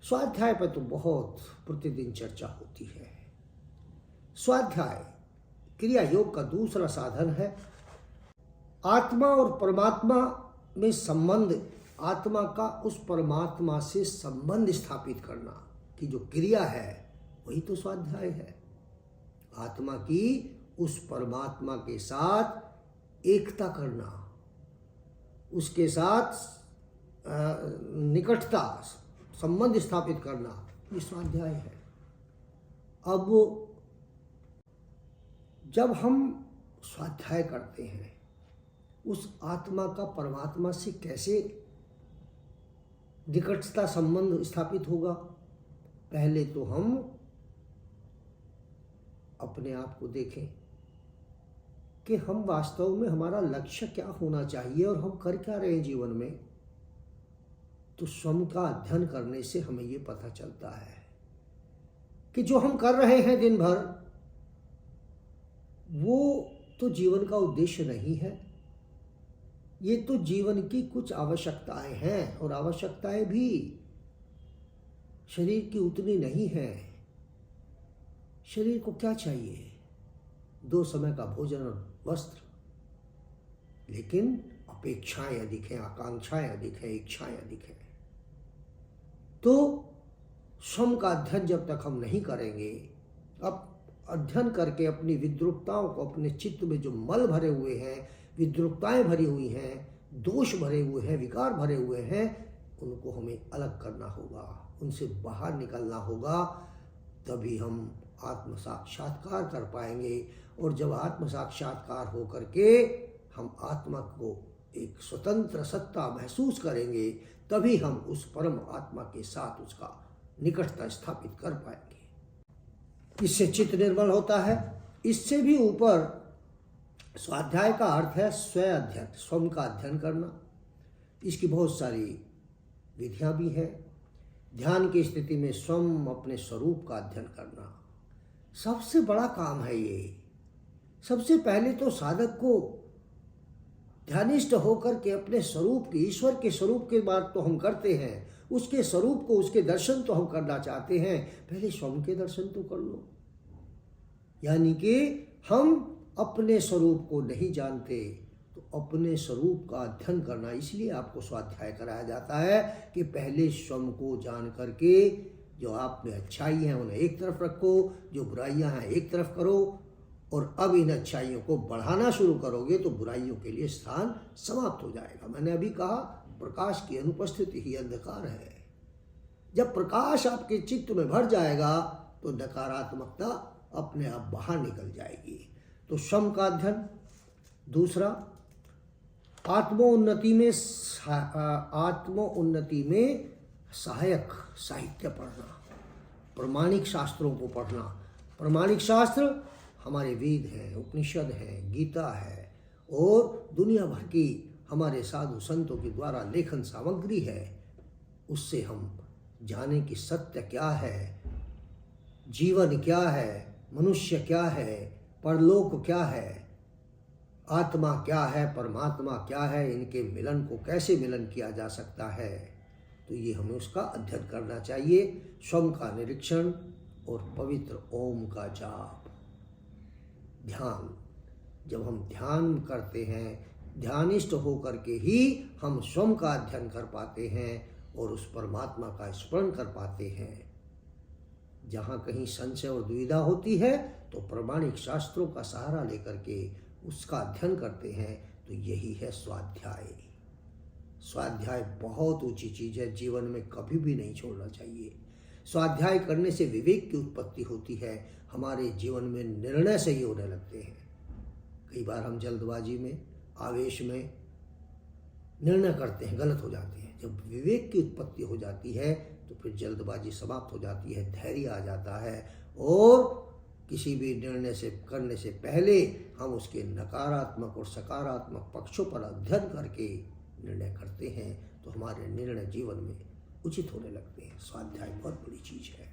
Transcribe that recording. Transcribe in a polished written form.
स्वाध्याय पर तो बहुत प्रतिदिन चर्चा होती है। स्वाध्याय क्रिया योग का दूसरा साधन है। आत्मा और परमात्मा में संबंध, आत्मा का उस परमात्मा से संबंध स्थापित करना की जो क्रिया है वही तो स्वाध्याय है। आत्मा की उस परमात्मा के साथ एकता करना, उसके साथ निकटता, संबंध स्थापित करना, ये स्वाध्याय है। अब जब हम स्वाध्याय करते हैं, उस आत्मा का परमात्मा से कैसे निकटता संबंध स्थापित होगा? पहले तो हम अपने आप को देखें कि हम वास्तव में हमारा लक्ष्य क्या होना चाहिए और हम कर क्या रहे हैं जीवन में। तो स्वयं का अध्ययन करने से हमें ये पता चलता है कि जो हम कर रहे हैं दिन भर वो तो जीवन का उद्देश्य नहीं है। ये तो जीवन की कुछ आवश्यकताएं हैं और आवश्यकताएं भी शरीर की उतनी नहीं है। शरीर को क्या चाहिए? 2 समय का भोजन और वस्त्र, लेकिन अपेक्षाएं अधिक हैं, आकांक्षाएं अधिक हैं, इच्छाएं अधिक हैं। तो स्वयं का अध्ययन जब तक हम नहीं करेंगे, अब अध्ययन करके अपनी विद्रुपताओं को, अपने चित्त में जो मल भरे हुए हैं, विद्रुपताएं भरी हुई हैं, दोष भरे हुए हैं, विकार भरे हुए हैं, उनको हमें अलग करना होगा, उनसे बाहर निकलना होगा। तभी हम आत्म साक्षात्कार कर पाएंगे। और जब आत्म साक्षात्कार हो करके हम आत्मा को एक स्वतंत्र सत्ता महसूस करेंगे, तभी हम उस परम आत्मा के साथ उसका निकटता स्थापित कर पाएंगे। इससे चित्त निर्मल होता है। इससे भी ऊपर स्वाध्याय का अर्थ है स्व अध्ययन, स्वयं का अध्ययन करना। इसकी बहुत सारी विधियां भी हैं। ध्यान की स्थिति में स्वयं अपने स्वरूप का अध्ययन करना सबसे बड़ा काम है। ये सबसे पहले तो साधक को ध्यानिष्ठ होकर के अपने स्वरूप की, ईश्वर के स्वरूप की बात तो हम करते हैं, उसके स्वरूप को, उसके दर्शन तो हम करना चाहते हैं। पहले स्वयं के दर्शन तो कर लो। यानी कि हम अपने स्वरूप को नहीं जानते, तो अपने स्वरूप का अध्ययन करना, इसलिए आपको स्वाध्याय कराया जाता है कि पहले स्वयं को जान करके जो आप में अच्छाई हैं उन्हें एक तरफ रखो, जो बुराइयां हैं एक तरफ करो। और अब इन अच्छाइयों को बढ़ाना शुरू करोगे तो बुराइयों के लिए स्थान समाप्त हो जाएगा। मैंने अभी कहा, प्रकाश की अनुपस्थिति ही अंधकार है। जब प्रकाश आपके चित्त में भर जाएगा तो नकारात्मकता अपने आप बाहर निकल जाएगी। तो स्वयं का अध्ययन। दूसरा, आत्मोन्नति में सहायक साहित्य पढ़ना, प्रमाणिक शास्त्रों को पढ़ना। प्रमाणिक शास्त्र हमारे वेद हैं, उपनिषद हैं, गीता है और दुनिया भर की हमारे साधु संतों के द्वारा लेखन सामग्री है। उससे हम जाने कि सत्य क्या है, जीवन क्या है, मनुष्य क्या है, परलोक क्या है, आत्मा क्या है, परमात्मा क्या है, इनके मिलन को कैसे मिलन किया जा सकता है। तो ये हमें उसका अध्ययन करना चाहिए। स्वयं का निरीक्षण और पवित्र ओम का जाप। ध्यान, जब हम ध्यान करते हैं, ध्यानिष्ठ होकर के ही हम स्वयं का अध्ययन कर पाते हैं और उस परमात्मा का स्मरण कर पाते हैं। जहाँ कहीं संशय और दुविधा होती है तो प्रमाणिक शास्त्रों का सहारा लेकर के उसका अध्ययन करते हैं। तो यही है स्वाध्याय। स्वाध्याय बहुत ऊंची चीज़ है, जीवन में कभी भी नहीं छोड़ना चाहिए। स्वाध्याय करने से विवेक की उत्पत्ति होती है। हमारे जीवन में निर्णय सही होने लगते हैं। कई बार हम जल्दबाजी में, आवेश में निर्णय करते हैं, गलत हो जाते हैं। जब विवेक की उत्पत्ति हो जाती है तो फिर जल्दबाजी समाप्त हो जाती है, धैर्य आ जाता है और किसी भी निर्णय से करने से पहले हम उसके नकारात्मक और सकारात्मक पक्षों पर अध्ययन करके निर्णय करते हैं। तो हमारे निर्णय जीवन में उचित होने लगते हैं। स्वाध्याय बहुत बड़ी चीज़ है।